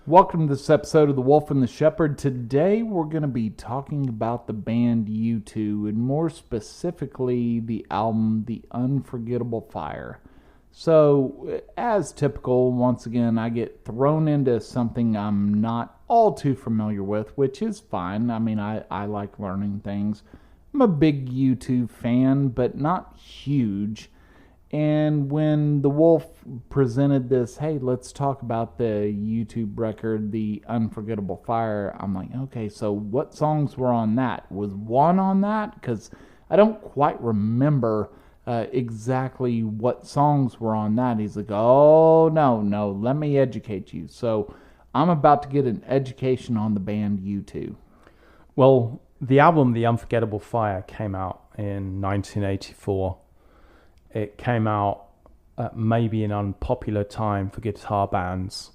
Welcome to this episode of The Wolf and the Shepherd. Today we're going to be talking about the band U2 and more specifically the album The Unforgettable Fire. So, as typical, once again, I get thrown into something I'm not all too familiar with, which is fine. I mean, I like learning things. I'm a big U2 fan, but not huge. And when the Wolf presented this, hey, let's talk about the YouTube record, The Unforgettable Fire, I'm like, okay, so what songs were on that? Was one on that? Because I don't quite remember exactly what songs were on that. He's like, oh, no, let me educate you. So I'm about to get an education on the band U2. Well, the album The Unforgettable Fire came out in 1984. It came out at maybe an unpopular time for guitar bands.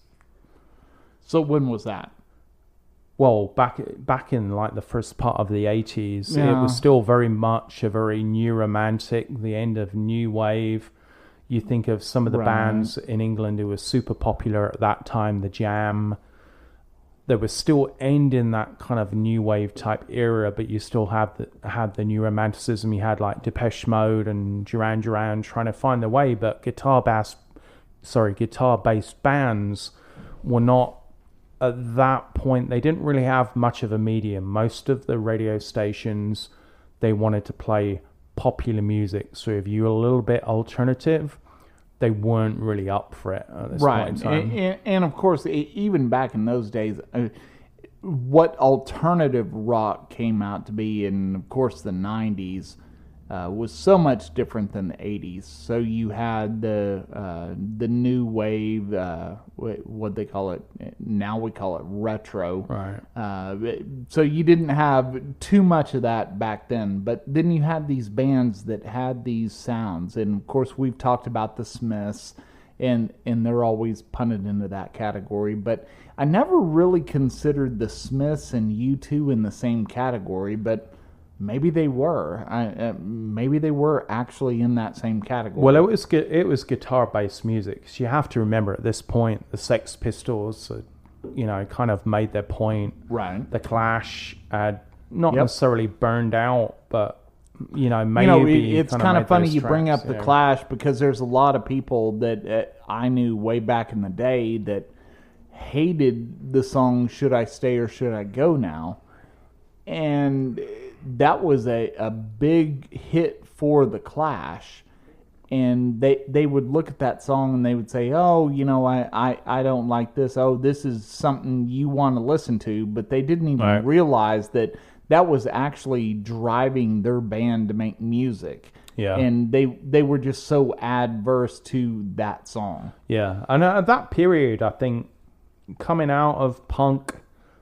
So when was that? Well, back in like the first part of the 80s, Yeah. It was still very much a very new romantic, the end of new wave. You think of some of the bands in England who were super popular at that time, The Jam. They were still ending that kind of new wave type era, but you still had the new romanticism. You had like Depeche Mode and Duran Duran trying to find their way, but guitar-based bands were not at that point. They didn't really have much of a medium. Most of the radio stations, they wanted to play popular music. So if you were a little bit alternative, they weren't really up for it at this point in time. And of course, even back in those days, what alternative rock came out to be in, of course, the 90s was so much different than the 80s. So you had the new wave, what they call it, now we call it retro. Right. So you didn't have too much of that back then. But then you had these bands that had these sounds. And of course, we've talked about the Smiths, and they're always punted into that category. But I never really considered the Smiths and U2 in the same category, but maybe they were. Maybe they were actually in that same category. Well, it was guitar-based music. So you have to remember at this point, the Sex Pistols, kind of made their point. Right. The Clash had not necessarily burned out, but maybe it's kind of funny you bring up the Clash, because there's a lot of people that I knew way back in the day that hated the song "Should I Stay or Should I Go Now," and that was a big hit for the Clash. And they would look at that song and they would say, oh, I don't like this. Oh, this is something you want to listen to. But they didn't even realize that was actually driving their band to make music. Yeah. And they were just so adverse to that song. Yeah. And at that period, I think, coming out of punk,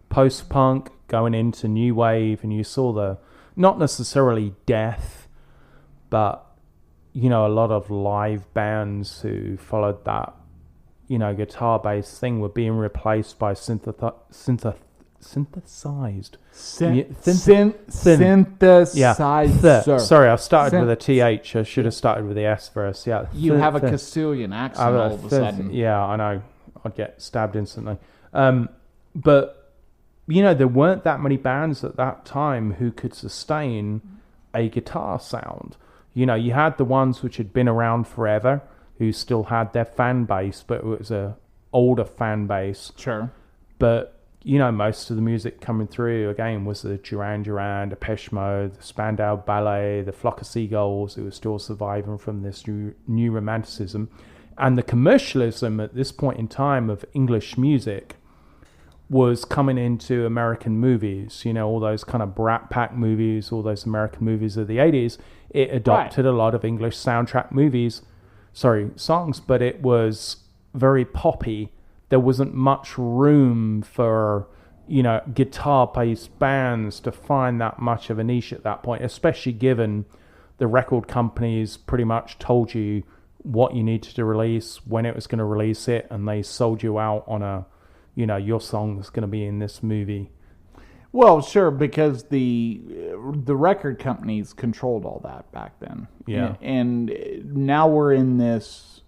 post-punk, going into new wave, and you saw not necessarily death, but a lot of live bands who followed that guitar-based thing were being replaced by synthesized. Synthesizer. Sorry, I started with a TH. I should have started with the S first. Yeah. You have a Castilian accent all of a sudden. Yeah, I know. I'd get stabbed instantly. But there weren't that many bands at that time who could sustain a guitar sound. You had the ones which had been around forever, who still had their fan base, but it was a older fan base. Sure. But, most of the music coming through, again, was the Duran Duran, Depeche Mode, the Spandau Ballet, the Flock of Seagulls, who were still surviving from this new romanticism. And the commercialism at this point in time of English music was coming into American movies, all those kind of Brat Pack movies, all those American movies of the 80s. It adopted a lot of English soundtrack songs, but it was very poppy. There wasn't much room for, guitar-based bands to find that much of a niche at that point, especially given the record companies pretty much told you what you needed to release, when it was going to release it, and they sold you out on your song's going to be in this movie. Well, sure, because the record companies controlled all that back then. Yeah. And now we're in this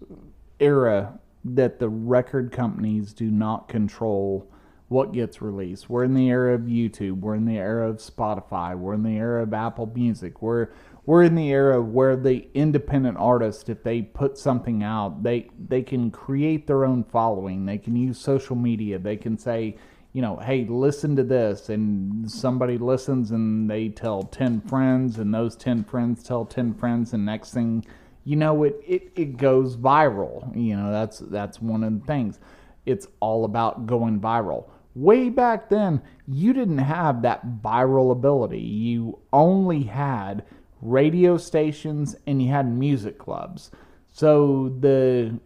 era that the record companies do not control what gets released. We're in the era of YouTube. We're in the era of Spotify. We're in the era of Apple Music. We're in the era where the independent artist, if they put something out, they can create their own following. They can use social media. They can say, hey, listen to this. And somebody listens and they tell 10 friends, and those 10 friends tell 10 friends. And next thing it goes viral. That's one of the things. It's all about going viral. Way back then, you didn't have that viral ability. You only had radio stations and you had music clubs. So the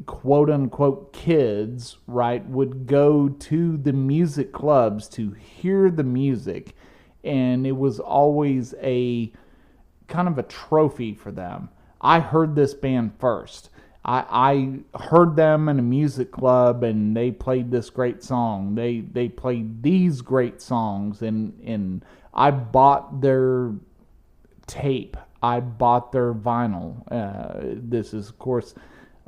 quote-unquote kids, right, would go to the music clubs to hear the music. And it was always a kind of a trophy for them. I heard this band first. I heard them in a music club, and they played this great song. They played these great songs, and I bought their tape. I bought their vinyl. This is, of course,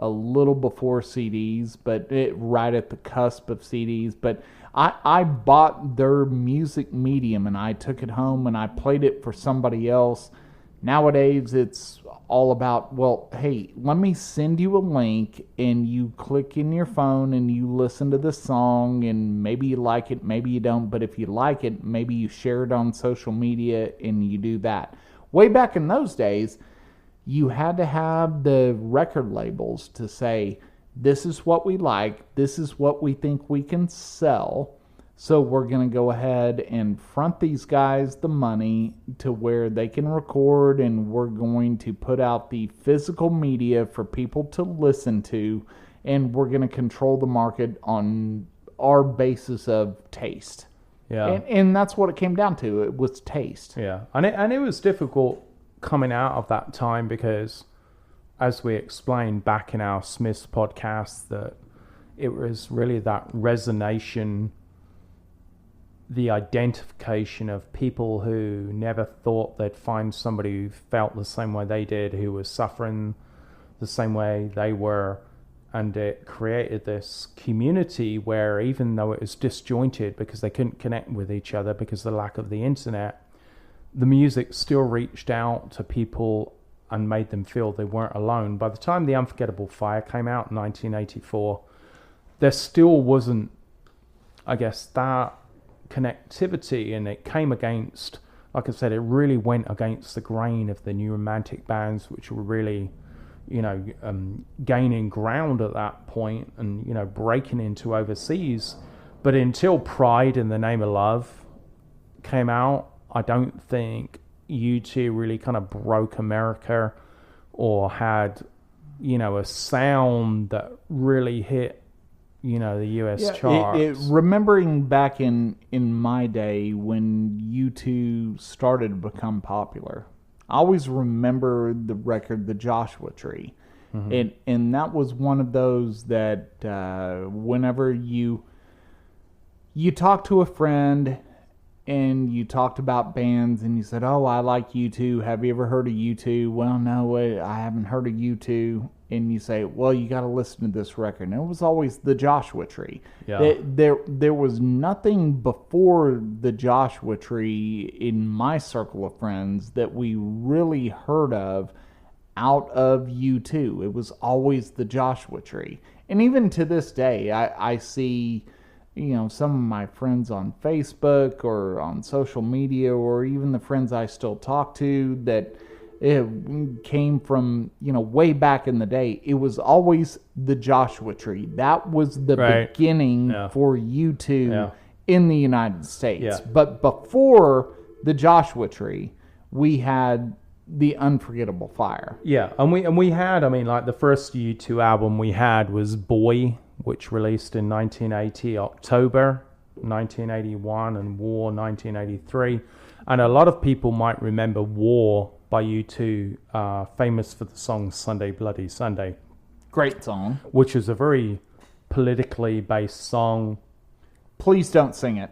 a little before CDs, but right at the cusp of CDs. But I bought their music medium, and I took it home, and I played it for somebody else. Nowadays, it's all about, well, hey, let me send you a link, and you click in your phone and you listen to the song, and maybe you like it, maybe you don't, but if you like it, maybe you share it on social media and you do that. Way back in those days, you had to have the record labels to say, this is what we like, this is what we think we can sell, so we're going to go ahead and front these guys the money to where they can record, and we're going to put out the physical media for people to listen to, and we're going to control the market on our basis of taste. Yeah. And that's what it came down to. It was taste. Yeah. And it was difficult coming out of that time because, as we explained back in our Smiths podcast, that it was really that resonation, the identification of people who never thought they'd find somebody who felt the same way they did, who was suffering the same way they were. And it created this community where, even though it was disjointed because they couldn't connect with each other because of the lack of the internet, the music still reached out to people and made them feel they weren't alone. By the time the Unforgettable Fire came out in 1984, there still wasn't, I guess, that connectivity, and it came against, like I said, it really went against the grain of the new romantic bands, which were really, gaining ground at that point and, breaking into overseas. But until Pride in the Name of Love came out, I don't think U2 really kind of broke America or had, a sound that really hit, the US charts. Remembering back in my day when U2 started to become popular, I always remember the record, The Joshua Tree. Mm-hmm. And that was one of those that whenever you talk to a friend and you talked about bands and you said, oh, I like U2. Have you ever heard of U2? Well, no, I haven't heard of U2. And you say, well, you got to listen to this record. And it was always The Joshua Tree. Yeah. There was nothing before The Joshua Tree in my circle of friends that we really heard of out of U2. It was always The Joshua Tree. And even to this day, I see, some of my friends on Facebook or on social media, or even the friends I still talk to that it came from, way back in the day. It was always The Joshua Tree. That was the beginning for U2 in the United States. Yeah. But before The Joshua Tree, we had The Unforgettable Fire. Yeah, and we had, the first U2 album we had was Boy, which released in 1980, October 1981, and War 1983. And a lot of people might remember War by U2, famous for the song Sunday Bloody Sunday. Great song. Which is a very politically based song. Please don't sing it.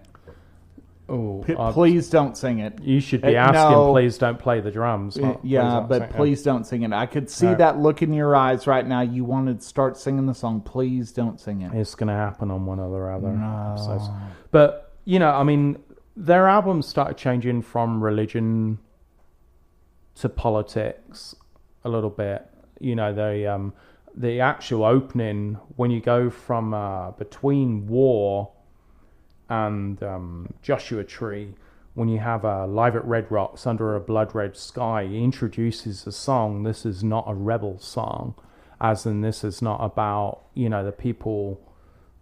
Oh, Please don't sing it. You should be asking, please don't play the drums. Please don't sing it. I could see that look in your eyes right now. You wanted to start singing the song. Please don't sing it. It's going to happen on one of their other episodes. But, I mean, their albums started changing from religion to politics a little bit. The actual opening, when you go from Between War and Joshua Tree, when you have Live at Red Rocks Under a Blood Red Sky, he introduces the song. This is not a rebel song, as in this is not about, the people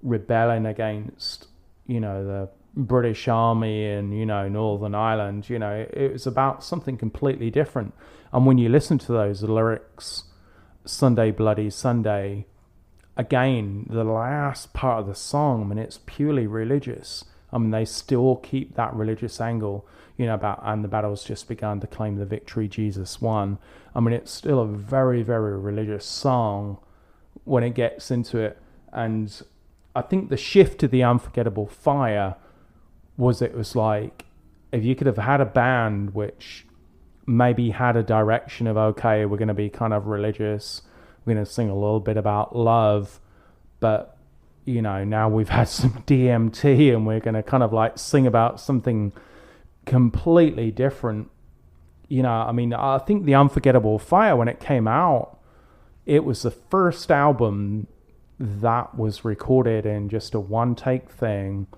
rebelling against, the British Army in, Northern Ireland. It was about something completely different. And when you listen to those lyrics, Sunday Bloody Sunday, again, the last part of the song, I mean, it's purely religious. I mean, they still keep that religious angle, about, and the battle's just begun to claim the victory, Jesus won. I mean, it's still a very, very religious song when it gets into it. And I think the shift to the Unforgettable Fire was like, if you could have had a band which maybe had a direction of, okay, we're going to be kind of religious, we're going to sing a little bit about love, but now we've had some DMT and we're going to kind of like sing about something completely different. I mean, I think the Unforgettable Fire, when it came out, it was the first album that was recorded in just a one take thing,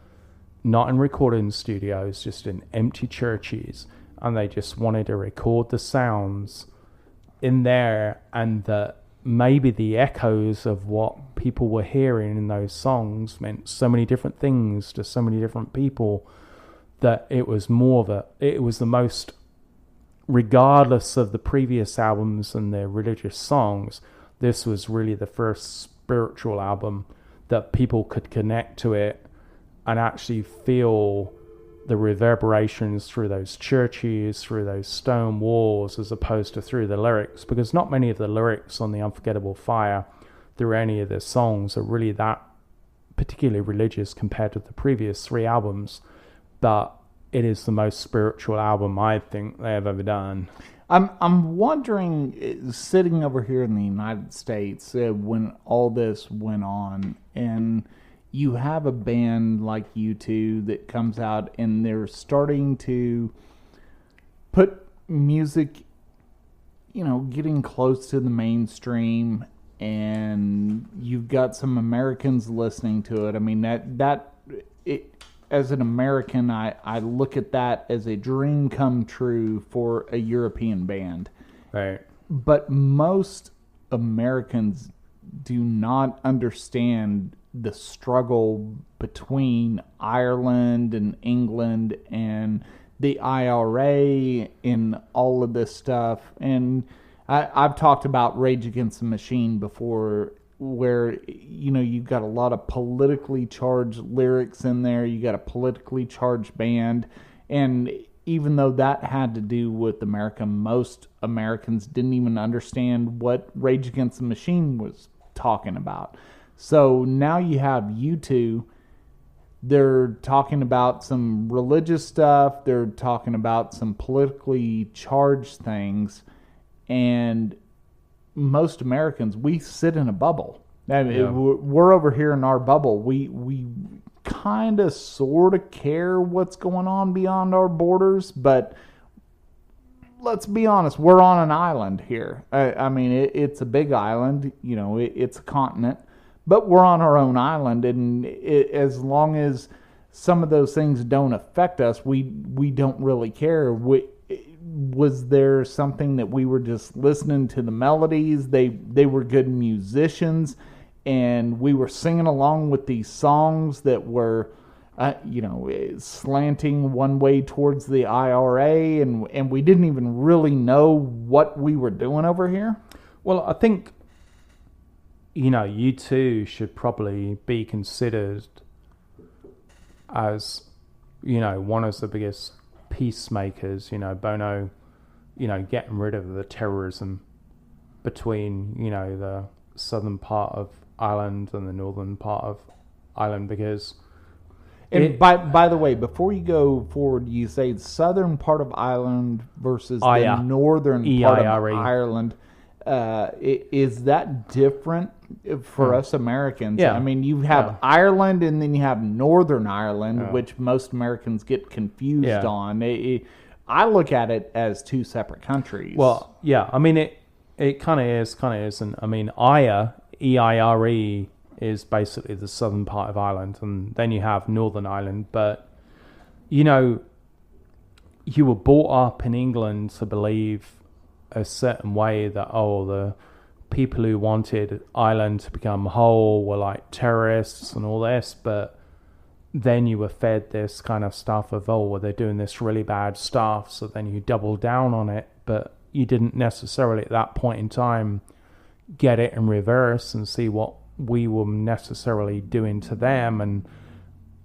not in recording studios, just in empty churches. And they just wanted to record the sounds in there, and that maybe the echoes of what people were hearing in those songs meant so many different things to so many different people, that it was the most, regardless of the previous albums and their religious songs, this was really the first spiritual album that people could connect to it and actually feel the reverberations through those churches, through those stone walls, as opposed to through the lyrics, because not many of the lyrics on the Unforgettable Fire through any of the songs are really that particularly religious compared to the previous three albums, but it is the most spiritual album I think they have ever done. I'm wondering, sitting over here in the United States, when all this went on, and you have a band like U2 that comes out and they're starting to put music, getting close to the mainstream, and you've got some Americans listening to it. I mean, as an American, I look at that as a dream come true for a European band. Right. But most Americans do not understand the struggle between Ireland and England and the IRA and all of this stuff. And I've talked about Rage Against the Machine before, where you've got a lot of politically charged lyrics in there. You got a politically charged band, and even though that had to do with America, most Americans didn't even understand what Rage Against the Machine was talking about. So now you have U2. They're talking about some religious stuff. They're talking about some politically charged things. And most Americans, we sit in a bubble. I mean, we're over here in our bubble. We kind of sort of care what's going on beyond our borders, but let's be honest, we're on an island here. I mean, it's a big island. It's a continent. But we're on our own island, and as long as some of those things don't affect us, we don't really care. Was there something that we were just listening to the melodies? They were good musicians, and we were singing along with these songs that were, slanting one way towards the IRA, and we didn't even really know what we were doing over here. Well, I think U2 should probably be considered as, one of the biggest peacemakers, Bono, getting rid of the terrorism between, the southern part of Ireland and the northern part of Ireland, because And by the way, before you go forward, you say southern part of Ireland versus the northern part of Ireland. Is that different for us Americans? Yeah. I mean, you have Ireland and then you have Northern Ireland, which most Americans get confused on. I look at it as two separate countries. Well, yeah. I mean, it kind of isn't. I mean, EIRE is basically the southern part of Ireland, and then you have Northern Ireland. But, you were brought up in England to believe a certain way that, the people who wanted Ireland to become whole were like terrorists and all this, but then you were fed this kind of stuff of, they're doing this really bad stuff, so then you double down on it, but you didn't necessarily at that point in time get it in reverse and see what we were necessarily doing to them, and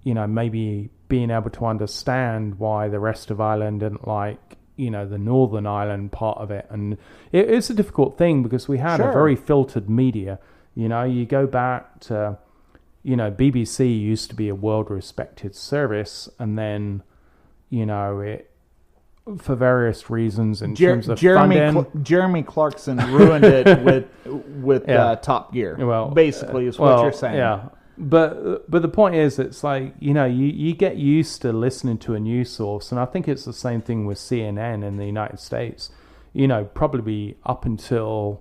maybe being able to understand why the rest of Ireland didn't like the Northern Ireland part of it. And it's a difficult thing because we had a very filtered media. You go back to BBC used to be a world respected service, and then it, for various reasons in terms of funding, Jeremy Clarkson ruined it with Top Gear. Well, basically, is what you're saying. Yeah, but the point is, it's like you get used to listening to a news source, and I think it's the same thing with CNN in the United States. Probably up until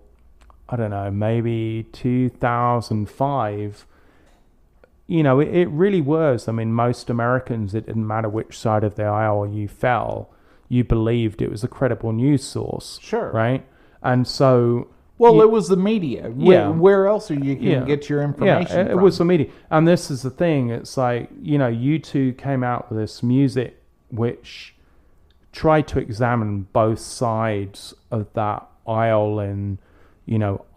I don't know, maybe 2005. It really was. I mean, most Americans, it didn't matter which side of the aisle you fell. You believed it was a credible news source. Sure. Right? And so... Well, it was the media. Where else are you going to get your information from? It was the media. And this is the thing. It's like, U2 came out with this music which tried to examine both sides of that aisle in,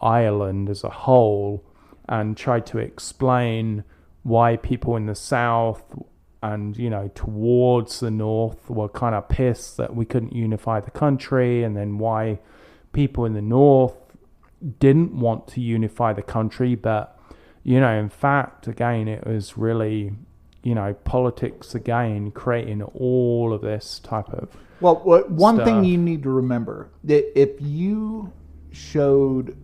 Ireland as a whole, and tried to explain why people in the South and, towards the North were kind of pissed that we couldn't unify the country, and then why people in the North didn't want to unify the country. But, in fact, again, it was really, politics again, creating all of this type of one stuff. Thing you need to remember, that if you showed...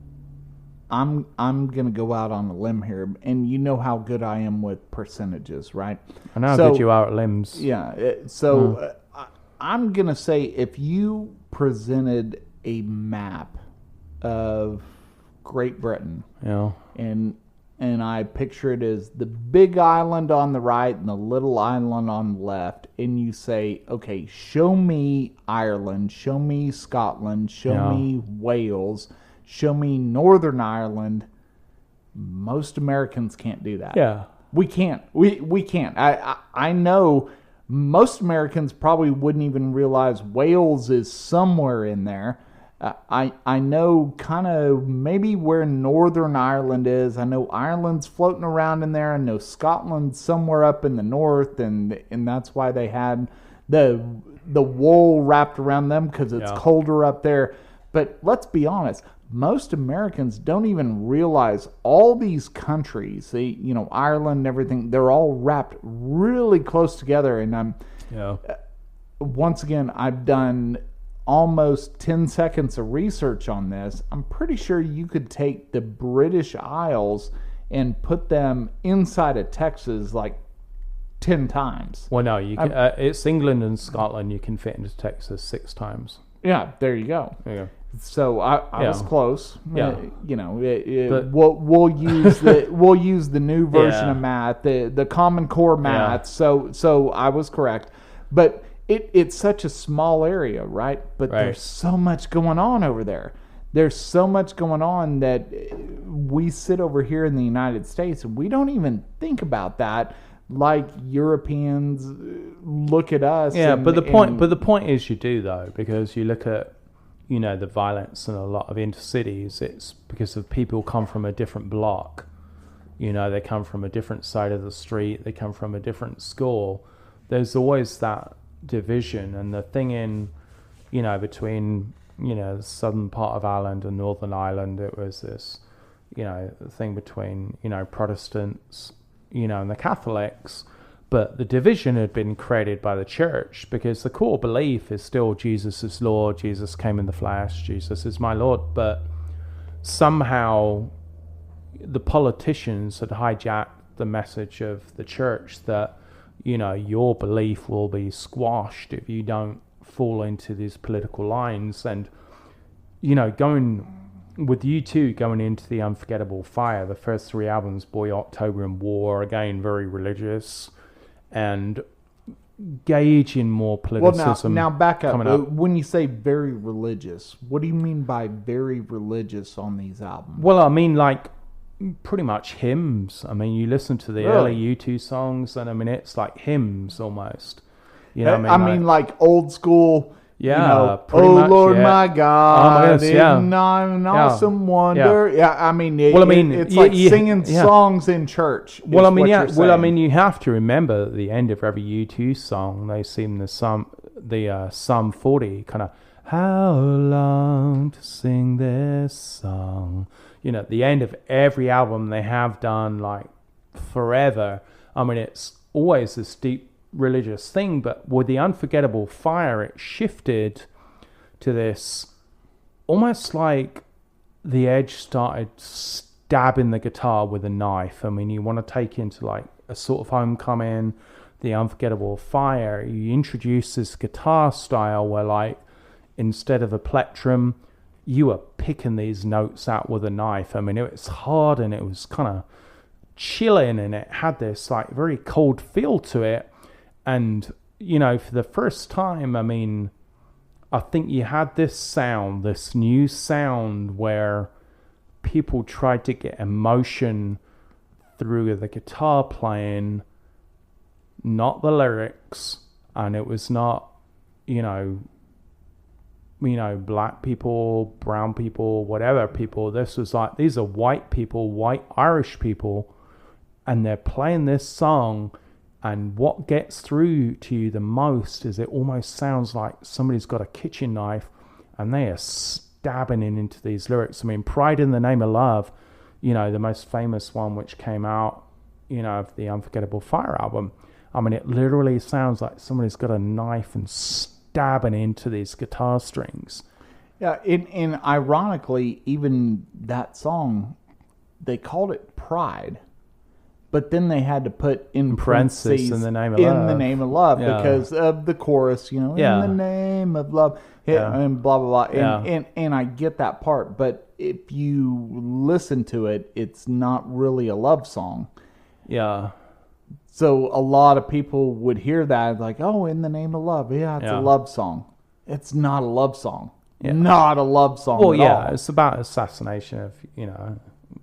I'm going to go out on a limb here, and you know how good I am with percentages, right? I know how good you are at limbs. Yeah. I'm going to say if you presented a map of Great Britain, and I picture it as the big island on the right and the little island on the left, and you say, okay, show me Ireland, show me Scotland, show me Wales, show me Northern Ireland. Most Americans can't do that. Yeah. We can't. We can't. I know most Americans probably wouldn't even realize Wales is somewhere in there. I know kind of maybe where Northern Ireland is. I know Ireland's floating around in there. I know Scotland's somewhere up in the north, and that's why they had the wool wrapped around them, because it's colder up there. But let's be honest, most Americans don't even realize all these countries, Ireland and everything, they're all wrapped really close together. And once again, I've done almost 10 seconds of research on this. I'm pretty sure you could take the British Isles and put them inside of Texas like 10 times. Well, no, you can, it's England and Scotland you can fit into Texas 6 times. Yeah, there you go. There you go. So I was close. Yeah. We'll use the new version of math, the Common Core math. Yeah. So I was correct. But it's such a small area, right? But there's so much going on over there. There's so much going on that we sit over here in the United States and we don't even think about that. Like Europeans look at us. Yeah, but the point is you do, though, because you look at the violence in a lot of intercities. It's because of people come from a different block. They come from a different side of the street. They come from a different school. There's always that division, and the thing in between the southern part of Ireland and Northern Ireland, it was this thing between Protestants and the Catholics. But the division had been created by the church, because the core belief is still Jesus is Lord, Jesus came in the flesh, Jesus is my Lord. But somehow the politicians had hijacked the message of the church that, your belief will be squashed if you don't fall into these political lines. And, going with U2 going into the Unforgettable Fire, the first 3 albums, Boy, October and War, again, very religious and gauging more politicism. Now back up. When you say very religious, what do you mean by very religious on these albums? Well, I mean, like, pretty much hymns. I mean, you listen to the early U2 songs, and I mean, it's like hymns almost. I mean, like old school. Yeah, oh much, Lord, my God, oh my goodness, an awesome wonder. Yeah, I mean, it's like singing songs in church. Well, I mean, you have to remember at the end of every U2 song, they sing the Psalm 40, kind of, how long to sing this song. At the end of every album they have done, like, forever. I mean, it's always this deep religious thing, but with the Unforgettable Fire, it shifted to this almost like the Edge started stabbing the guitar with a knife. I mean, you want to take into like A Sort of Homecoming, the Unforgettable Fire, you introduce this guitar style where, like, instead of a plectrum, you were picking these notes out with a knife. I mean, it was hard and it was kind of chilling, and it had this like very cold feel to it. And, for the first time, I mean, I think you had this new sound where people tried to get emotion through the guitar playing, not the lyrics. And it was not, black people, brown people, whatever people. This was like, these are white people, white Irish people, and they're playing this song. And what gets through to you the most is it almost sounds like somebody's got a kitchen knife and they are stabbing into these lyrics. I mean, Pride in the Name of Love, the most famous one which came out, of the Unforgettable Fire album. I mean, it literally sounds like somebody's got a knife and stabbing into these guitar strings. Yeah, and ironically, even that song, they called it Pride. But then they had to put in parentheses in the name of love because of the chorus, in the name of love, and blah, blah, blah. And I get that part. But if you listen to it, it's not really a love song. Yeah. So a lot of people would hear that like, oh, in the name of love. Yeah, it's a love song. It's not a love song. Yeah. Not a love song at all. It's about assassination of,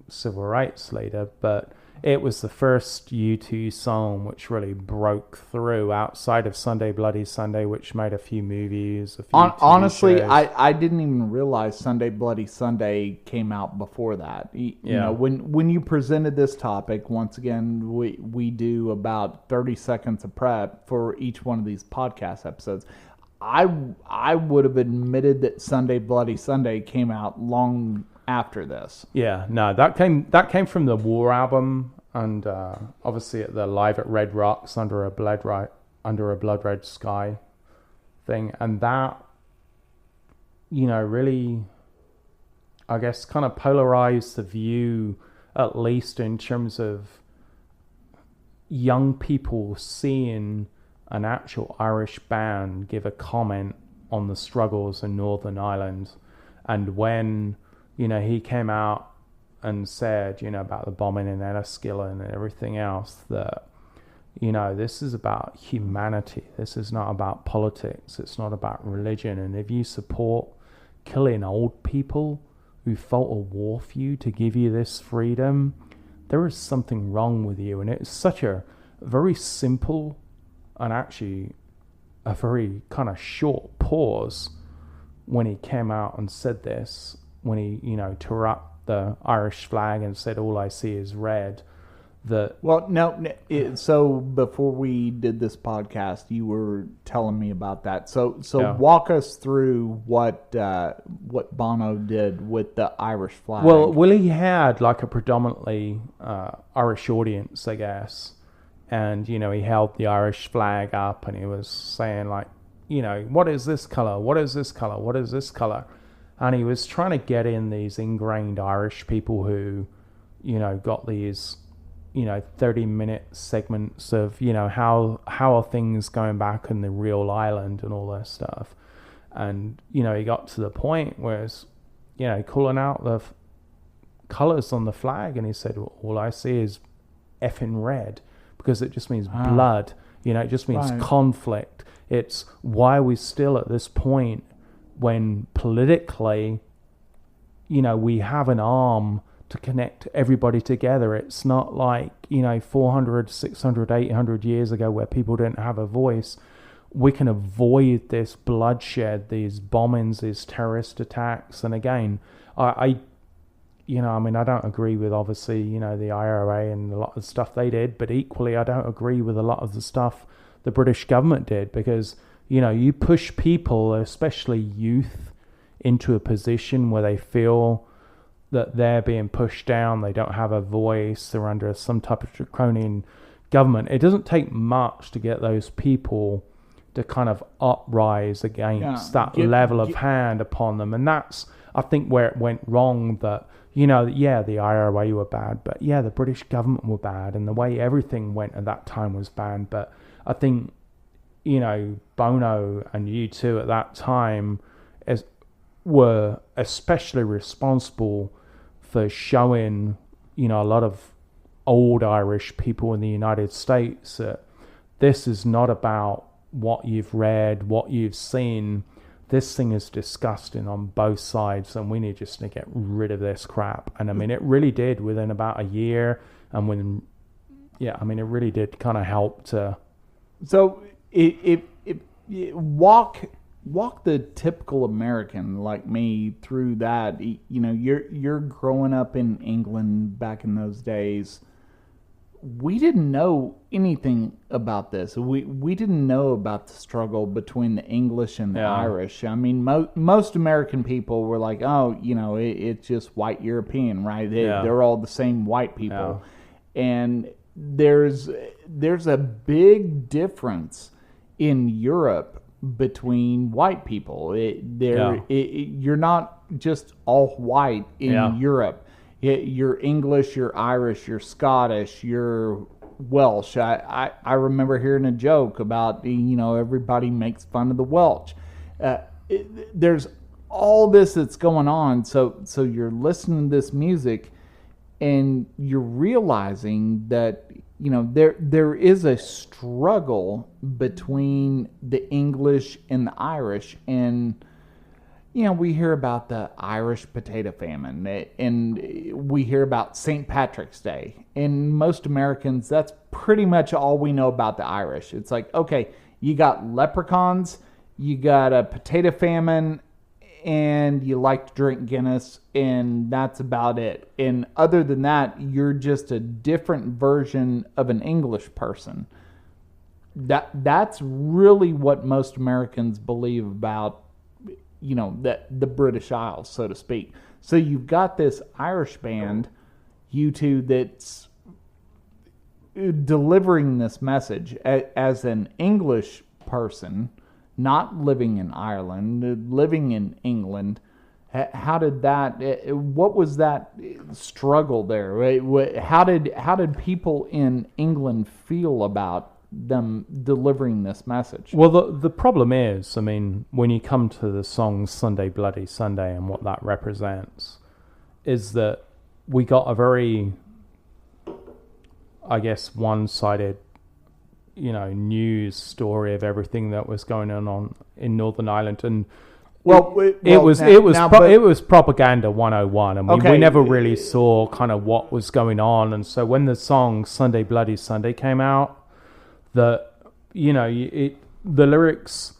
civil rights leader, but it was the first U2 song which really broke through outside of Sunday Bloody Sunday, which made a few movies. Honestly, I didn't even realize Sunday Bloody Sunday came out before that. You know, when you presented this topic, once again, we do about 30 seconds of prep for each one of these podcast episodes. I would have admitted that Sunday Bloody Sunday came out long after this. Yeah, no, that came from the War album, and obviously at the Live at Red Rocks under a blood red sky thing, and that, really, I guess, kind of polarized the view, at least in terms of young people seeing an actual Irish band give a comment on the struggles in Northern Ireland. And when he came out and said, about the bombing in Enniskillen and everything else, that, this is about humanity. This is not about politics. It's not about religion. And if you support killing old people who fought a war for you to give you this freedom, there is something wrong with you. And it's such a very simple and actually a very kind of short pause when he came out and said this, when he, tore up the Irish flag and said, "All I see is red." So before we did this podcast, you were telling me about that. So walk us through what Bono did with the Irish flag. Well, he had like a predominantly Irish audience, I guess, and he held the Irish flag up, and he was saying, like, what is this color? What is this color? What is this color? And he was trying to get in these ingrained Irish people who, got these, 30-minute segments of, how are things going back in the real island and all that stuff. And, he got to the point where it's, calling out the colors on the flag, and he said, well, all I see is effing red, because it just means blood. It just means conflict. It's why are we still at this point when politically, we have an arm to connect everybody together. It's not like, 400, 600, 800 years ago where people didn't have a voice. We can avoid this bloodshed, these bombings, these terrorist attacks. And again, I don't agree with, obviously, the IRA and a lot of the stuff they did, but equally I don't agree with a lot of the stuff the British government did, because, you push people, especially youth, into a position where they feel that they're being pushed down, they don't have a voice, they're under some type of draconian government. It doesn't take much to get those people to kind of uprise against that level of hand upon them. And that's, I think, where it went wrong, that, the IRA were bad, but the British government were bad, and the way everything went at that time was bad. But I think, Bono and U2 at that time were especially responsible for showing, a lot of old Irish people in the United States that this is not about what you've read, what you've seen. This thing is disgusting on both sides, and we need just to get rid of this crap. And I mean, it really did within about a year, and it really did kind of help to. So walk the typical American like me through that. You're growing up in England back in those days. We didn't know anything about this. We didn't know about the struggle between the English and the Irish. I mean, most American people were like, oh, it's just white European, right? They're all the same white people. Yeah. And there's a big difference in Europe between white people. You're not just all white in Europe. You're English, you're Irish, you're Scottish, you're Welsh. I remember hearing a joke about, everybody makes fun of the Welsh. There's all this that's going on. So you're listening to this music, and you're realizing that, there is a struggle between the English and the Irish. And we hear about the Irish potato famine, and we hear about St. Patrick's Day. And most Americans, that's pretty much all we know about the Irish. It's like, okay, you got leprechauns, you got a potato famine, and you like to drink Guinness, and that's about it. And other than that, you're just a different version of an English person. That's really what most Americans believe about the British Isles, so to speak. So you've got this Irish band, U2, that's delivering this message as an English person, not living in Ireland, living in England. How did that? What was that struggle there? How did people in England feel about them delivering this message? Well, the problem is, I mean, when you come to the song Sunday Bloody Sunday and what that represents, is that we got a very, I guess, one-sided, news story of everything that was going on in Northern Ireland. And it was propaganda 101. I mean, we never really saw kind of what was going on. And so when the song Sunday Bloody Sunday came out, the lyrics,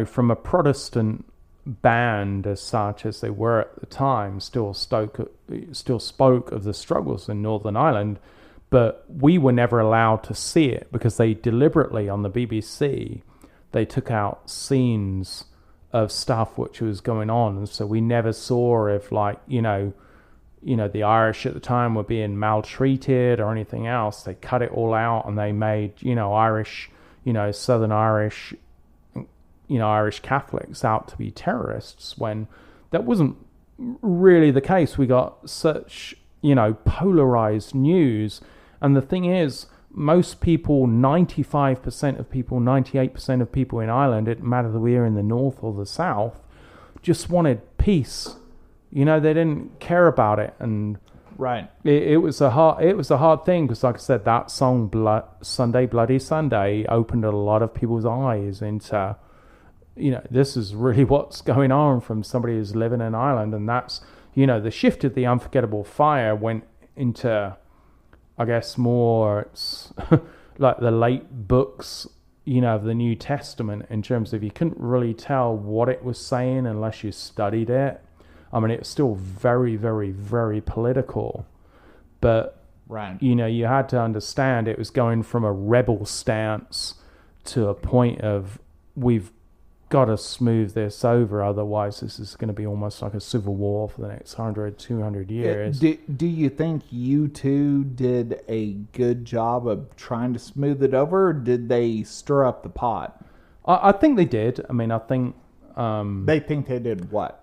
from a Protestant band as such as they were at the time, still spoke of the struggles in Northern Ireland, but we were never allowed to see it because they deliberately, on the BBC, they took out scenes of stuff which was going on, and so we never saw if, the Irish at the time were being maltreated or anything else. They cut it all out and they made, Irish, Southern Irish, Irish Catholics out to be terrorists, when that wasn't really the case. We got such, polarized news. And the thing is, most people, 95% of people, 98% of people in Ireland, it didn't matter whether we were in the north or the south, just wanted peace. They didn't care about it. And right, it was a hard thing, because like I said, that song Sunday Bloody Sunday opened a lot of people's eyes into, this is really what's going on from somebody who's living in Ireland. And that's, the shift of the Unforgettable Fire went into, I guess, more it's like the late books, of the New Testament, in terms of you couldn't really tell what it was saying unless you studied it. I mean, it was still very, very, very political, but right, you had to understand it was going from a rebel stance to a point of, we've got to smooth this over, otherwise this is going to be almost like a civil war for the next 100, 200 years. Do you think U2 did a good job of trying to smooth it over, or did they stir up the pot? I think they did. I mean, I think... they think they did what?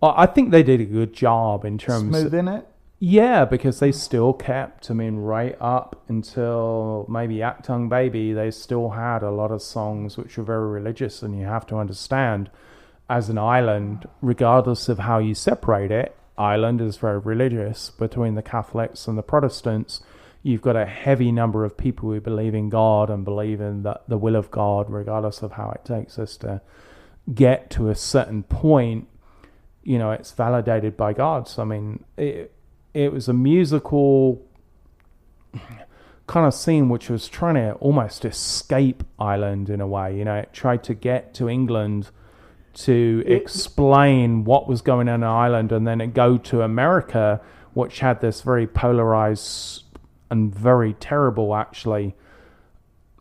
I think they did a good job in terms smoothing it? Yeah, because they still kept, right up until maybe Actung Baby, they still had a lot of songs which were very religious. And you have to understand, as an island, regardless of how you separate it, Ireland is very religious. Between the Catholics and the Protestants, you've got a heavy number of people who believe in God and believe in the will of God, regardless of how it takes us to get to a certain point. It's validated by God. So, I mean, it was a musical kind of scene which was trying to almost escape Ireland in a way. It tried to get to England to explain what was going on in Ireland, and then it go to America, which had this very polarized and very terrible, actually,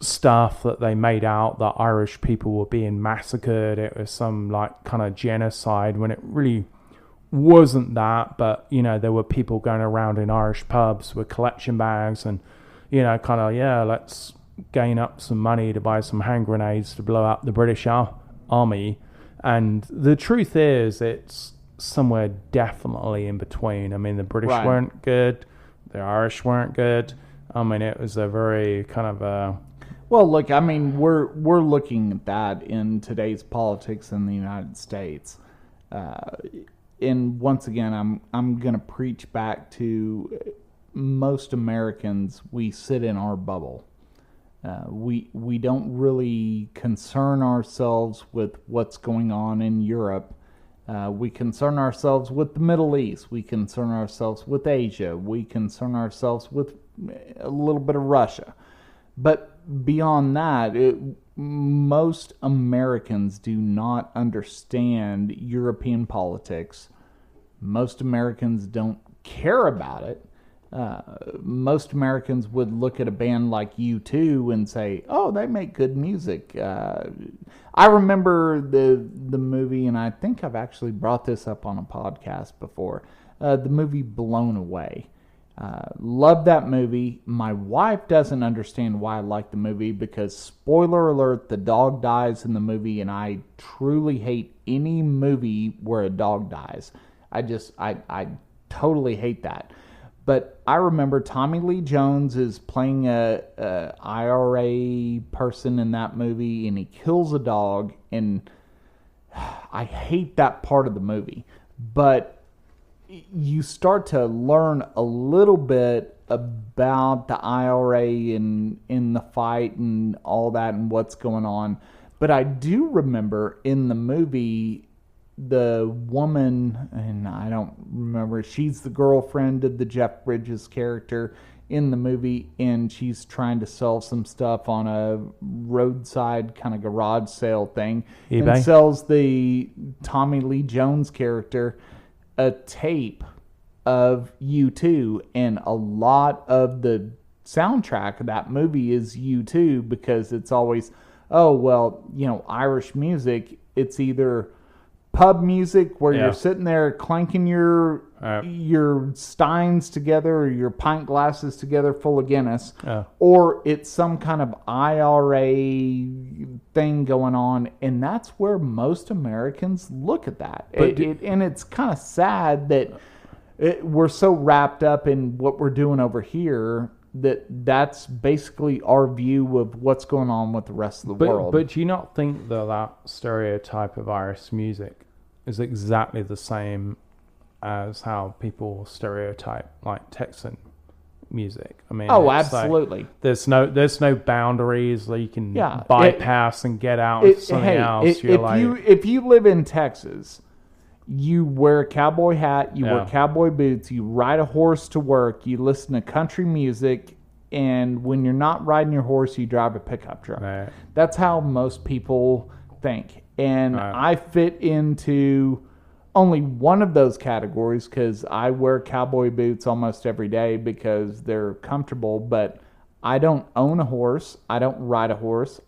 stuff that they made out that Irish people were being massacred. It was some kind of genocide, when it really wasn't that. But there were people going around in Irish pubs with collection bags and let's gain up some money to buy some hand grenades to blow up the British army. And the truth is, it's somewhere definitely in between. I mean, the British weren't good, the Irish weren't good. I mean, it was a very kind of a... Well, look, I mean, we're looking at that in today's politics in the United States. And once again, I'm going to preach back to most Americans. We sit in our bubble. We don't really concern ourselves with what's going on in Europe. We concern ourselves with the Middle East. We concern ourselves with Asia. We concern ourselves with a little bit of Russia. But beyond that, most Americans do not understand European politics. Most Americans don't care about it. Most Americans would look at a band like U2 and say, oh, they make good music. I remember the movie, and I think I've actually brought this up on a podcast before, the movie Blown Away. Love that movie. My wife doesn't understand why I like the movie, because, spoiler alert, the dog dies in the movie, and I truly hate any movie where a dog dies. I totally hate that. But I remember Tommy Lee Jones is playing a IRA person in that movie, and he kills a dog, and I hate that part of the movie. But you start to learn a little bit about the IRA and in the fight and all that and what's going on. But I do remember in the movie, the woman, and I don't remember, she's the girlfriend of the Jeff Bridges character in the movie, and she's trying to sell some stuff on a roadside kind of garage sale thing. eBay. And sells the Tommy Lee Jones character a tape of U2, and a lot of the soundtrack of that movie is U2, because it's always, oh, well, Irish music, it's either pub music where Yeah. you're sitting there clanking your steins together or your pint glasses together full of Guinness, or it's some kind of IRA thing going on, and that's where most Americans look at that. And it's kind of sad that we're so wrapped up in what we're doing over here that's basically our view of what's going on with the rest of the world. But do you not think that stereotype of Irish music is exactly the same as how people stereotype like Texan music? I mean, absolutely. Like, there's no boundaries that you can bypass and get out into something else. If you live in Texas, you wear a cowboy hat, you wear cowboy boots, you ride a horse to work, you listen to country music, and when you're not riding your horse, you drive a pickup truck. Right. That's how most people think. And I fit into only one of those categories because I wear cowboy boots almost every day because they're comfortable, but I don't own a horse. I don't ride a horse.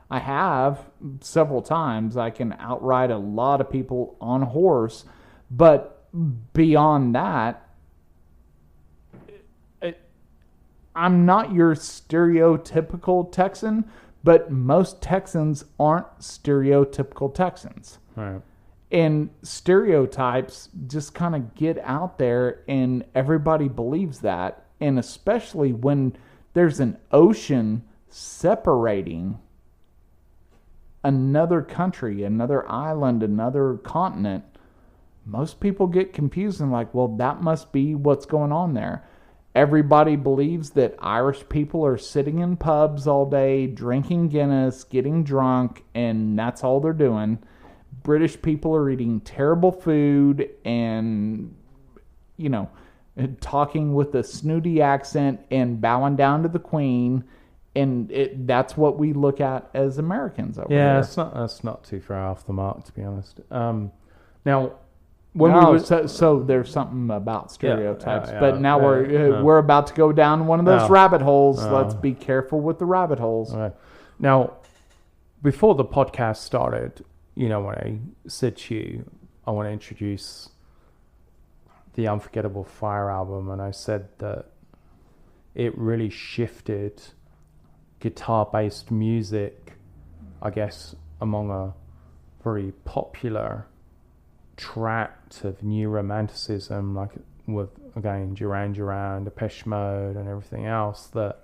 I have several times. I can outride a lot of people on a horse. But beyond that, I'm not your stereotypical Texan, but most Texans aren't stereotypical Texans. Right. And stereotypes just kind of get out there and everybody believes that. And especially when there's an ocean separating another country, another island, another continent, most people get confused and like, well, that must be what's going on there. Everybody believes that Irish people are sitting in pubs all day, drinking Guinness, getting drunk, and that's all they're doing. British people are eating terrible food and, talking with a snooty accent and bowing down to the Queen. And that's what we look at as Americans over here. Yeah, that's not too far off the mark, to be honest. Now, so there's something about stereotypes, but now we're about to go down one of those rabbit holes. Let's be careful with the rabbit holes. Right. Now, before the podcast started, when I said to you, I want to introduce the Unforgettable Fire album, and I said that it really shifted guitar-based music, I guess, among a very popular tract of new romanticism, like with, again, Duran Duran, Depeche Mode, and everything else, that,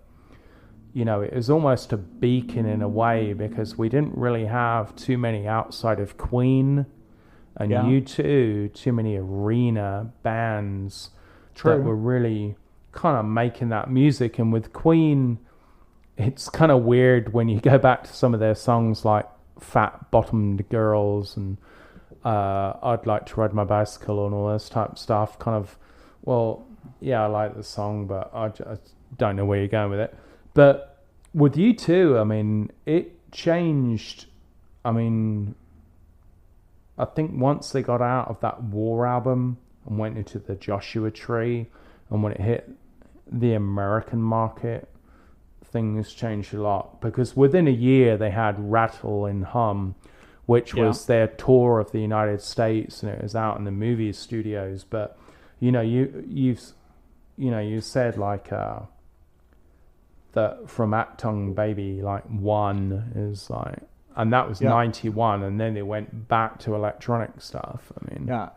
it was almost a beacon in a way because we didn't really have too many outside of Queen and U2, too many arena bands that were really kind of making that music. And with Queen, it's kind of weird when you go back to some of their songs like Fat Bottomed Girls and I'd Like to Ride My Bicycle and all this type of stuff. Kind of, well, yeah, I like the song, but I just don't know where you're going with it. But with U2, I mean, it changed. I mean, I think once they got out of that War album and went into the Joshua Tree, and when it hit the American market, things changed a lot. Because within a year, they had Rattle and Hum, which was their tour of the United States, and it was out in the movie studios. But you said like that From Actung Baby, like One is like, and that was 91, and then they went back to electronic stuff.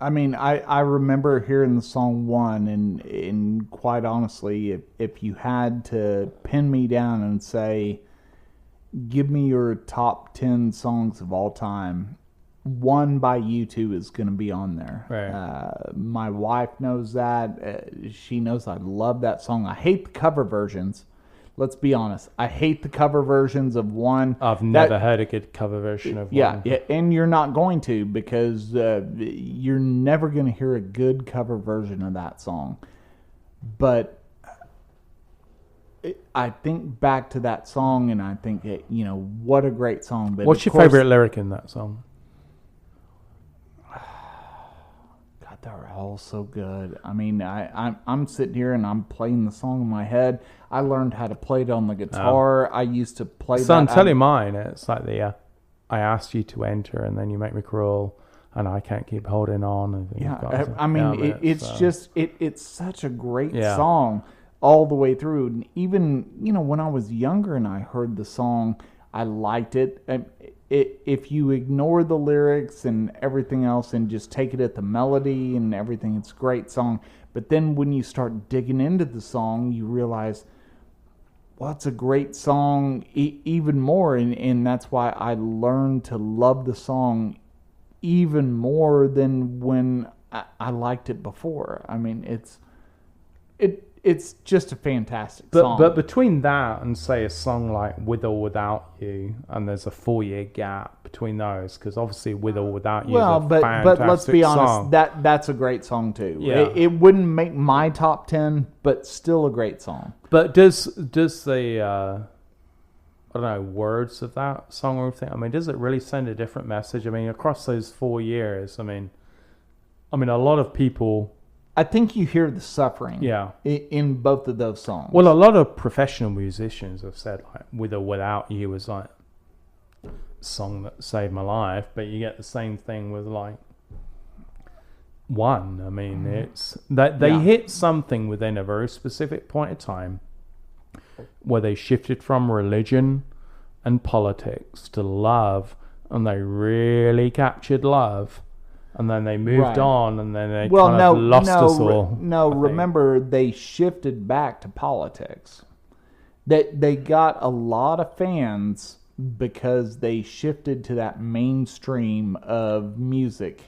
I mean, I remember hearing the song One, and quite honestly, if you had to pin me down and say, give me your top 10 songs of all time, One by U2 is going to be on there. Right. My wife knows that. She knows I love that song. I hate the cover versions. Let's be honest. I hate the cover versions of One. I've never heard a good cover version of One. Yeah, and you're not going to, because you're never going to hear a good cover version of that song. But I think back to that song, and I think, what a great song. But what's your favorite lyric in that song? God, they're all so good. I mean, I'm sitting here and I'm playing the song in my head. I learned how to play it on the guitar. I used to play Son, tell you mine. It's like I asked you to enter, and then you make me crawl. and I Can't Keep Holding On. I mean, it's such a great song all the way through. And even, when I was younger and I heard the song, I liked it. If you ignore the lyrics and everything else and just take it at the melody and everything, it's a great song. But then when you start digging into the song, you realize, well, it's a great song even more. And that's why I learned to love the song even more than when I liked it before. I mean, it's just a fantastic song. But between that and, say, a song like With or Without You, and there's a 4-year gap between those, because obviously With or Without You is a fantastic but let's be honest, song. That's a great song too. Yeah. It wouldn't make my top 10, but still a great song. But does the I don't know, words of that song or anything, I mean, does it really send a different message? I mean, across those 4 years, I mean, a lot of people, I think you hear the suffering in both of those songs. Well, a lot of professional musicians have said, like, With or Without You was like a song that saved my life, but you get the same thing with, like, One. I mean, it's that they hit something within a very specific point of time where they shifted from religion and politics to love, and they really captured love. And then they moved on, and then they lost us all. Remember, they shifted back to politics. They got a lot of fans because they shifted to that mainstream of music.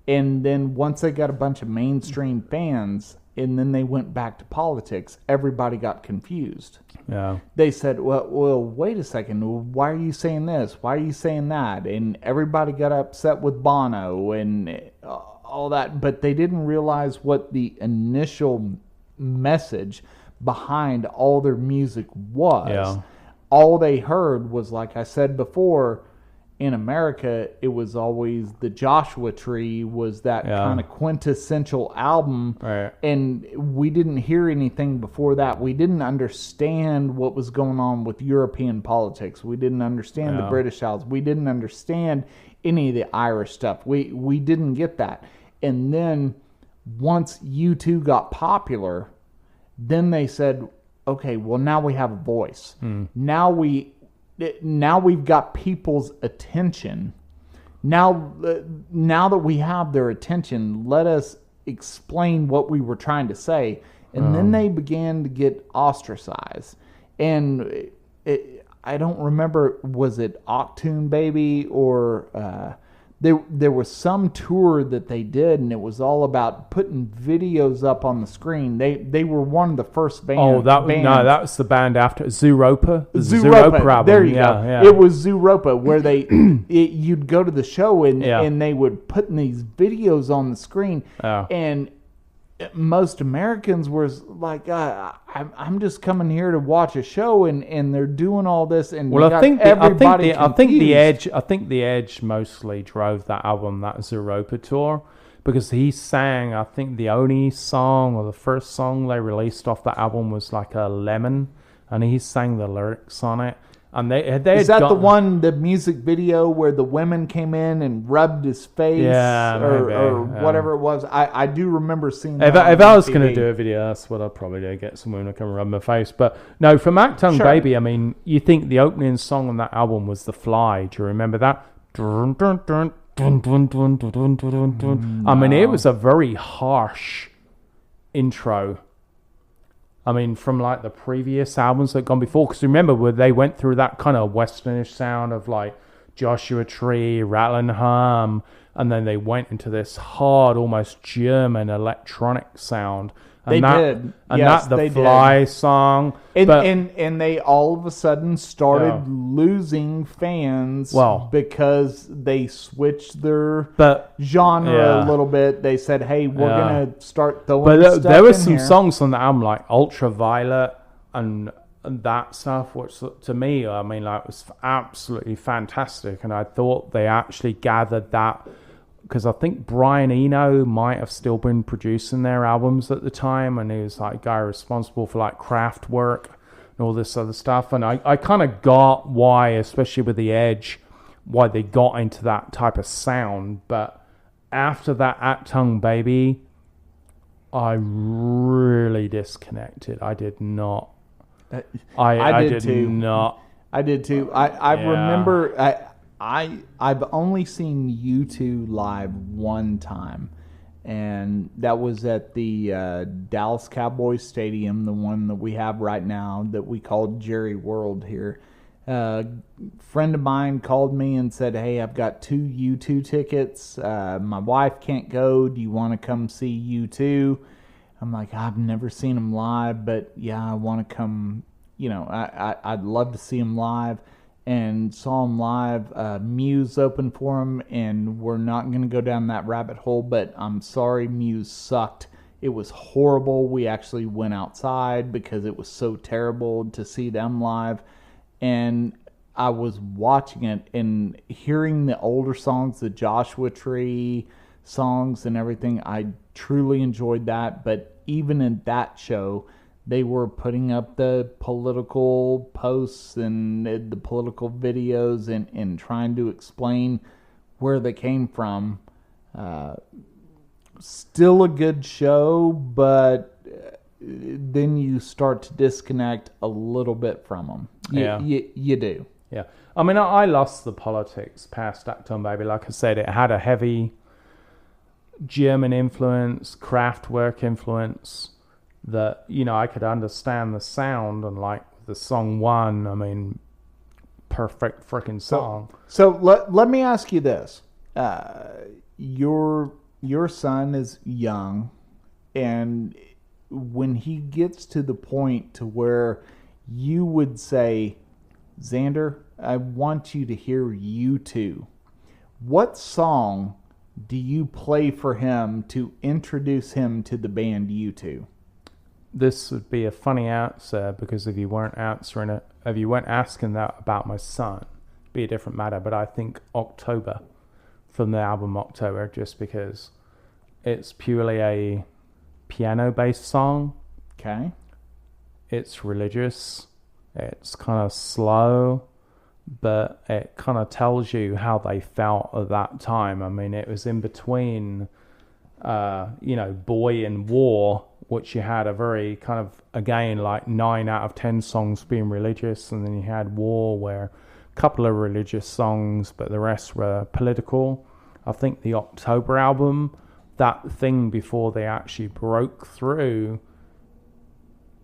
And then once they got a bunch of mainstream fans, and then they went back to politics, everybody got confused. Yeah. They said, well, wait a second. Why are you saying this? Why are you saying that? And everybody got upset with Bono and all that. But they didn't realize what the initial message behind all their music was. Yeah. All they heard was, like I said before, in America, it was always the Joshua Tree was that kind of quintessential album. Right. And we didn't hear anything before that. We didn't understand what was going on with European politics. We didn't understand the British Isles. We didn't understand any of the Irish stuff. We didn't get that. And then once U2 got popular, then they said, okay, well, now we have a voice. Now we've got people's attention. Now that we have their attention, let us explain what we were trying to say. And then they began to get ostracized. And I don't remember, was it Octoon Baby or there was some tour that they did, and it was all about putting videos up on the screen. They were one of the first bands. That was the band after Zooropa. The Zooropa album. There you go. Yeah. It was Zooropa, where you'd go to the show and they would put these videos on the screen, and most Americans were like, I'm just coming here to watch a show, and they're doing all this, and I think the Edge mostly drove that album, that Zooropa tour, because he sang, I think the only song or the first song they released off that album was like a Lemon, and he sang the lyrics on it. And the music video where the women came in and rubbed his face or whatever it was? I do remember seeing that. If I was going to do a video, that's what I'd probably do, get some women to come and rub my face. But no, for Mactung Baby, I mean, you think the opening song on that album was The Fly. Do you remember that? I mean, it was a very harsh intro. I mean, from like the previous albums that had gone before. Because remember, where they went through that kind of westernish sound of like Joshua Tree, Rattle and Hum, and then they went into this hard, almost German electronic sound. And The Fly song. And they all of a sudden started losing fans because they switched their genre a little bit. They said, hey, we're going to start throwing stuff in here. There were some songs on the album like Ultraviolet and that stuff, which to me, I mean, like, was absolutely fantastic. And I thought they actually gathered that, because I think Brian Eno might have still been producing their albums at the time, and he was like a guy responsible for like Kraftwerk and all this other stuff. And I kind of got why, especially with The Edge, why they got into that type of sound. But after that At Tongue Baby, I really disconnected. I did not. I did too. not. I did too. I remember I've only seen U2 live one time, and that was at the Dallas Cowboys Stadium, the one that we have right now that we call Jerry World here. Friend of mine called me and said, "Hey, I've got 2 U2 tickets. My wife can't go. Do you want to come see U2?" I'm like, "I've never seen them live, but yeah, I want to come. I'd love to see them live." And saw them live. Muse opened for them, and we're not going to go down that rabbit hole, but I'm sorry, Muse sucked. It was horrible. We actually went outside because it was so terrible to see them live. And I was watching it and hearing the older songs, the Joshua Tree songs and everything. I truly enjoyed that. But even in that show, they were putting up the political posts and the political videos and trying to explain where they came from. Still a good show, but then you start to disconnect a little bit from them. You do. Yeah. I mean, I lost the politics past At Tongue Baby. Like I said, it had a heavy German influence, Kraftwerk influence that, I could understand the sound, and like the song One, I mean, perfect freaking song. So let me ask you this. Your son is young, and when he gets to the point to where you would say, "Xander, I want you to hear U2," what song do you play for him to introduce him to the band U2? This would be a funny answer, because if you weren't asking that about my son, it'd be a different matter. But I think October, from the album October, just because it's purely a piano-based song. Okay. It's religious. It's kind of slow, but it kind of tells you how they felt at that time. I mean, it was in between, Boy and War, which you had a very kind of, again, like 9 out of 10 songs being religious, and then you had War, where a couple of religious songs, but the rest were political. I think the October album, that thing before they actually broke through,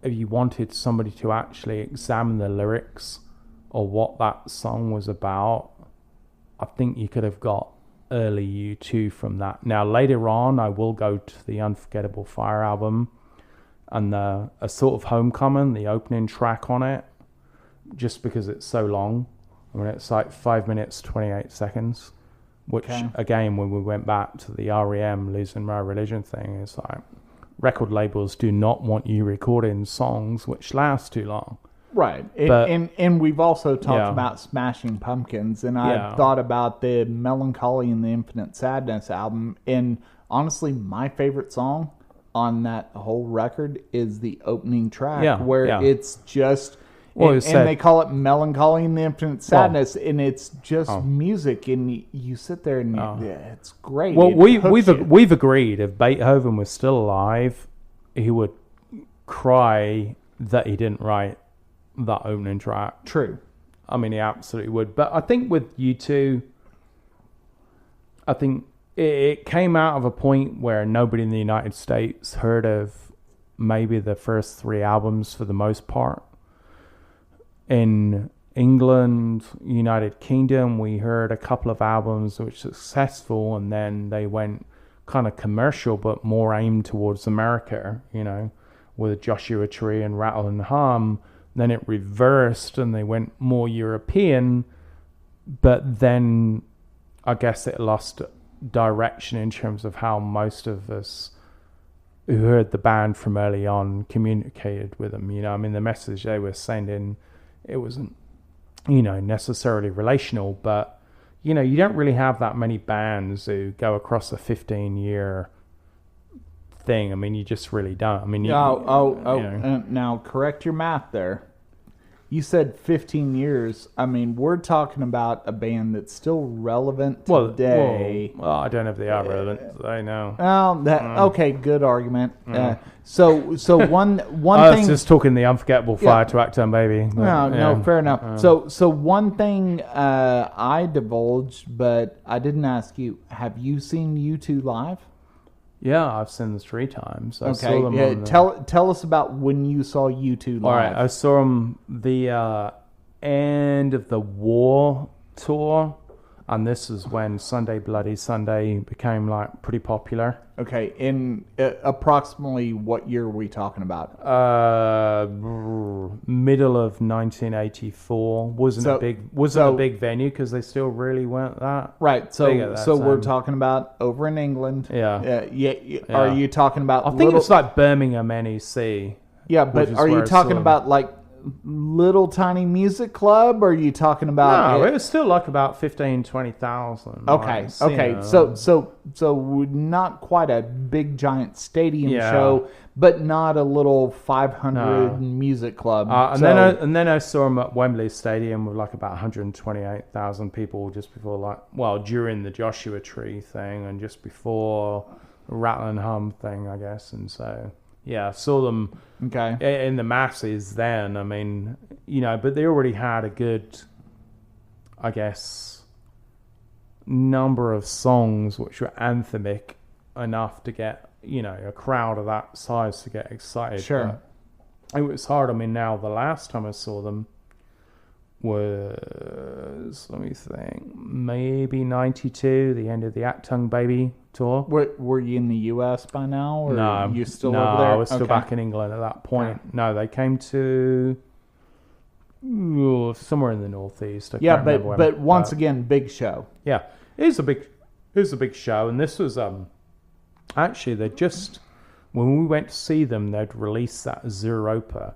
if you wanted somebody to actually examine the lyrics or what that song was about, I think you could have got early U2 from that. Now, later on, I will go to the Unforgettable Fire album and A Sort of Homecoming, the opening track on it, just because it's so long. I mean, it's like 5 minutes, 28 seconds, which, again, when we went back to the REM Losing My Religion thing, it's like, record labels do not want you recording songs which last too long. Right. And we've also talked about Smashing Pumpkins, and I've thought about the Melancholy and the Infinite Sadness album, and honestly, my favorite song on that whole record is the opening track, where it's just... and they call it Melancholy and the Infinite Sadness, and it's just music, and you sit there and it's great. Well, we've agreed if Beethoven was still alive, he would cry that he didn't write that opening track. True. I mean, he absolutely would. But I think with U2, I think it came out of a point where nobody in the United States heard of maybe the first 3 albums for the most part. In England, United Kingdom, we heard a couple of albums which were successful, and then they went kind of commercial, but more aimed towards America, with Joshua Tree and Rattle and Hum. Then it reversed, and they went more European, but then I guess it lost direction in terms of how most of us who heard the band from early on communicated with them. I mean, the message they were sending, it wasn't, necessarily relational, but, you don't really have that many bands who go across a 15-year thing. I mean, you just really don't. I mean, now correct your math there. You said 15 years. I mean, we're talking about a band that's still relevant today. Well, I don't know if they are relevant. I know. Well, okay, good argument. So one I thing. was just talking the Unforgettable Fire to Acton Baby. No, fair enough. So one thing I divulged, but I didn't ask you. Have you seen U2 live? Yeah, I've seen them 3 times. I saw them tell us about when you saw U2 live. All right, I saw them the end of the War tour, and this is when Sunday Bloody Sunday became like pretty popular. Okay, in approximately what year are we talking about? Middle of 1984. Wasn't a big venue because they still really weren't that right. So we're talking about over in England. Yeah. Are you talking about? I think it's like Birmingham NEC. Yeah, but are you talking about like little tiny music club, or are you talking about? No, it was still like about 15,000-20,000. Okay, so not quite a big giant stadium show, but not a little 500 music club. And then I saw them at Wembley Stadium with like about 128,000 people just before during the Joshua Tree thing and just before Rattle and Hum thing, I guess, and so. Yeah, I saw them in the masses then. I mean, but they already had a good, I guess, number of songs which were anthemic enough to get, a crowd of that size to get excited. Sure. But it was hard. I mean, now the last time I saw them was, let me think, maybe 92, the end of the Actung Baby tour. Were you in the US by now, or no, you still over there? I was still back in England at that point. Okay. No, they came to somewhere in the northeast. But once again, big show. Yeah, it was a big show, and this was actually they just when we went to see them, they'd released that Zeropa,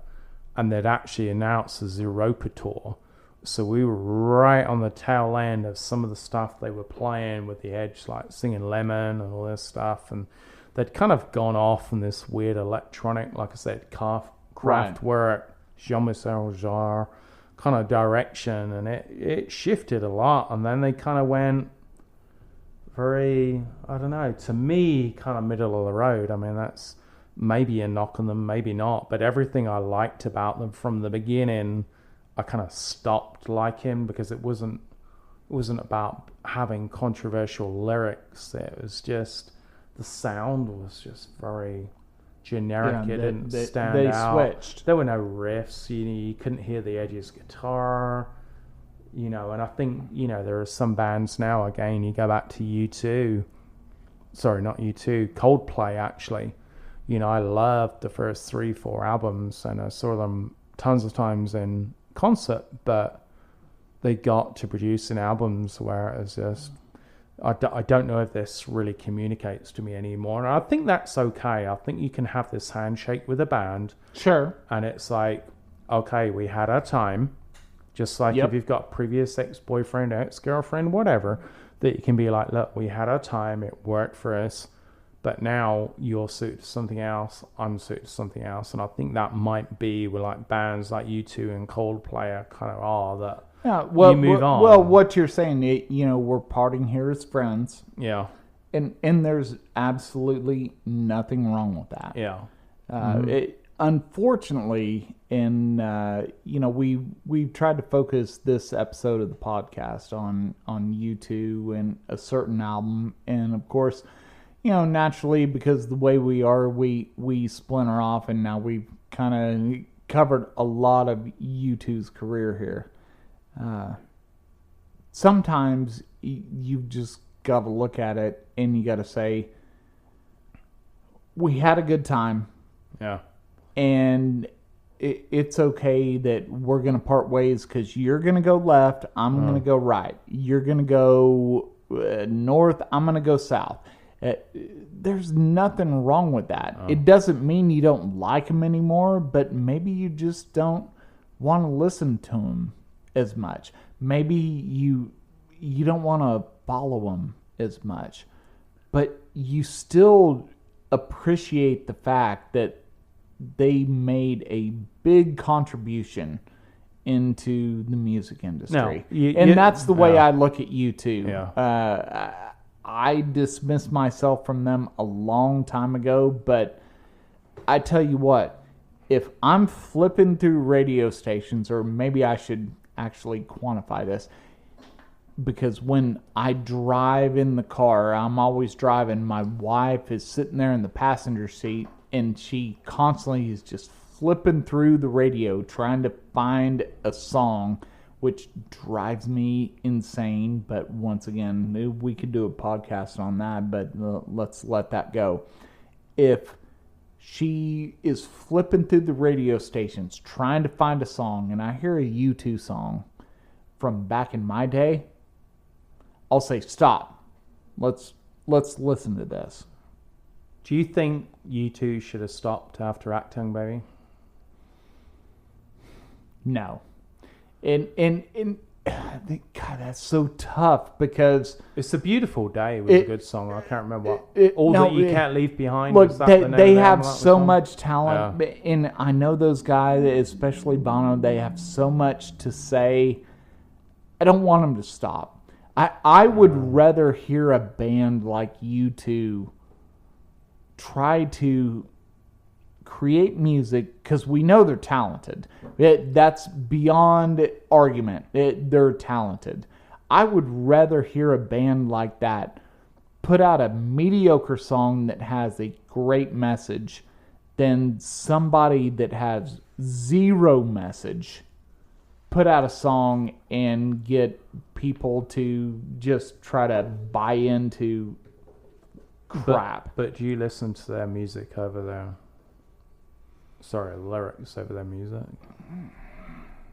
and they'd actually announced the Zeropa tour. So we were right on the tail end of some of the stuff they were playing with the Edge, like singing Lemon and all this stuff. And they'd kind of gone off in this weird electronic, like I said, Kraftwerk, Jean-Michel Jarre kind of direction. And it shifted a lot. And then they kind of went very, I don't know, to me, kind of middle of the road. I mean, that's maybe a knock on them, maybe not. But everything I liked about them from the beginning, I kind of stopped liking because it wasn't about having controversial lyrics. It was just the sound was just very generic. It didn't stand out. They switched. There were no riffs. You couldn't hear the Edge's guitar. And I think there are some bands now. Again, you go back to U2. Sorry, not U2. Coldplay actually. I loved the first 3-4 albums, and I saw them tons of times in concert, but they got to producing albums where it was just I don't know if this really communicates to me anymore, and I think that's okay. I think you can have this handshake with a band, sure, and it's like, okay, we had our time, just like if you've got previous ex-boyfriend, ex-girlfriend, whatever, that you can be like, look, we had our time, it worked for us, but now you're suited to something else, I'm suited to something else. And I think that might be with like bands like U2 and Coldplay kind of are that you move on. Well, what you're saying, we're parting here as friends. Yeah. And there's absolutely nothing wrong with that. Yeah. Unfortunately, we've tried to focus this episode of the podcast on U2 and a certain album. And of course, naturally, because the way we are, we splinter off, and now we've kind of covered a lot of U2's career here. Sometimes you've just got to look at it, and you got to say, we had a good time. Yeah. And it's okay that we're going to part ways because you're going to go left, I'm going to go right. You're going to go north, I'm going to go south. There's nothing wrong with that. It doesn't mean you don't like them anymore, but maybe you just don't want to listen to them as much. Maybe you don't want to follow them as much, but you still appreciate the fact that they made a big contribution into the music industry. No, and that's the way yeah. I look at U2. Yeah. I dismissed myself from them a long time ago, but I tell you what, if I'm flipping through radio stations, or maybe I should actually quantify this, because when I drive in the car, I'm always driving, my wife is sitting there in the passenger seat, and she constantly is just flipping through the radio trying to find a song, which drives me insane. But once again, we could do a podcast on that, but let's let that go. If she is flipping through the radio stations trying to find a song, and I hear a U2 song from back in my day, I'll say, stop. Let's listen to this. Do you think U2 should have stopped after Acting Baby? No. And God, that's so tough, because It's a Beautiful Day was a good song. I can't remember what. All That You Can't Leave Behind. Look, was that the name they of the have album that so was on? much talent, and I know those guys, especially Bono, they have so much to say. I don't want them to stop. I would rather hear a band like U2 try to create music, because we know they're talented. That's beyond argument. They're talented. I would rather hear a band like that put out a mediocre song that has a great message than somebody that has zero message put out a song and get people to just try to buy into crap. But do you listen to their music over their... Sorry, lyrics over their music?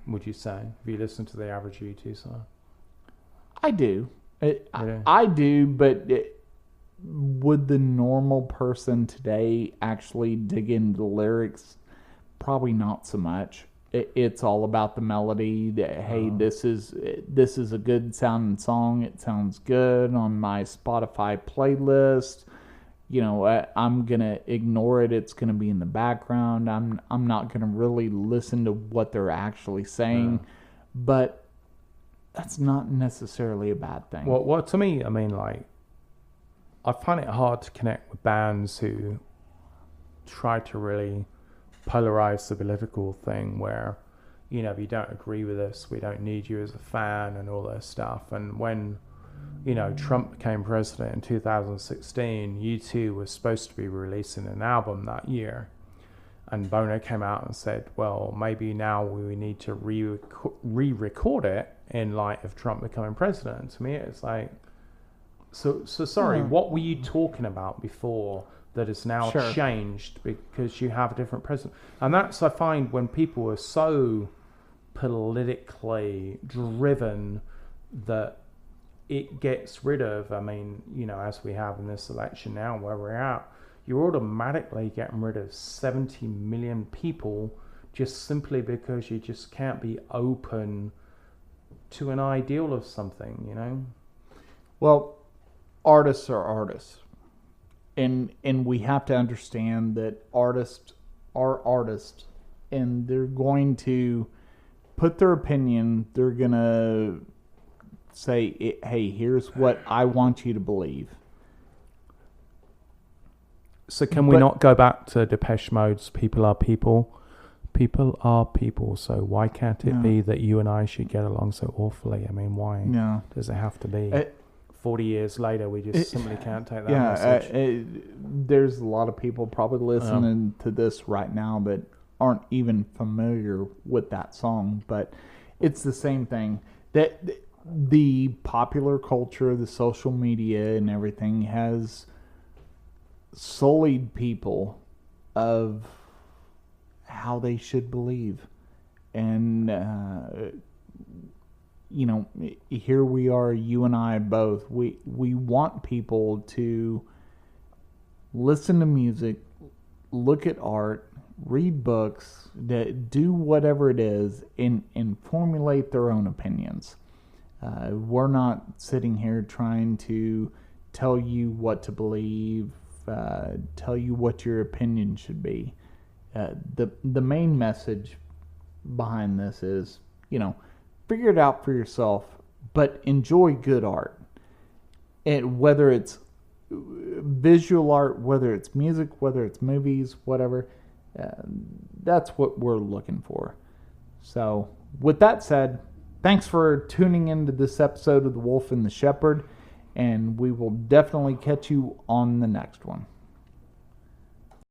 Would you say? Have you listened to the average U2 song? I do. I do, but would the normal person today actually dig into the lyrics? Probably not so much. It's all about the melody. Hey, this is a good sounding song. It sounds good on my Spotify playlist. You know, I'm gonna ignore it. It's gonna be in the background. I'm not gonna really listen to what they're actually saying. But that's not necessarily a bad thing. Well, to me, I mean, like, I find it hard to connect with bands who try to really polarize the political thing, where, you know, if you don't agree with us, we don't need you as a fan and all this stuff. And when, you know, Trump became president in 2016, U2 was supposed to be releasing an album that year, and Bono came out and said, well, maybe now we need to re-record it in light of Trump becoming president. To me, it's like, so sorry, what were you talking about before that has now changed because you have a different president? And that's, I find, when people are so politically driven that it gets rid of, I mean, you know, as we have in this election now where we're at, you're automatically getting rid of 70 million people just simply because you just can't be open to an ideal of something, you know? Well, artists are artists. And we have to understand that artists are artists, and they're going to put their opinion, they're going to say, hey, here's what I want you to believe. So can we not go back to Depeche Mode's People Are People? People are people, so why can't it be that you and I should get along so awfully? I mean, why does it have to be? 40 years later, we just simply can't take that message. There's a lot of people probably listening to this right now that aren't even familiar with that song, but it's the same thing. That the popular culture, the social media and everything has sullied people of how they should believe. And you know, here we are, you and I both. We want people to listen to music, look at art, read books, do whatever it is, and formulate their own opinions. We're not sitting here trying to tell you what to believe, tell you what your opinion should be. The main message behind this is figure it out for yourself, but enjoy good art. And whether it's visual art, whether it's music, whether it's movies, whatever, that's what we're looking for. So, with that said, thanks for tuning into this episode of The Wolf and the Shepherd, and we will definitely catch you on the next one.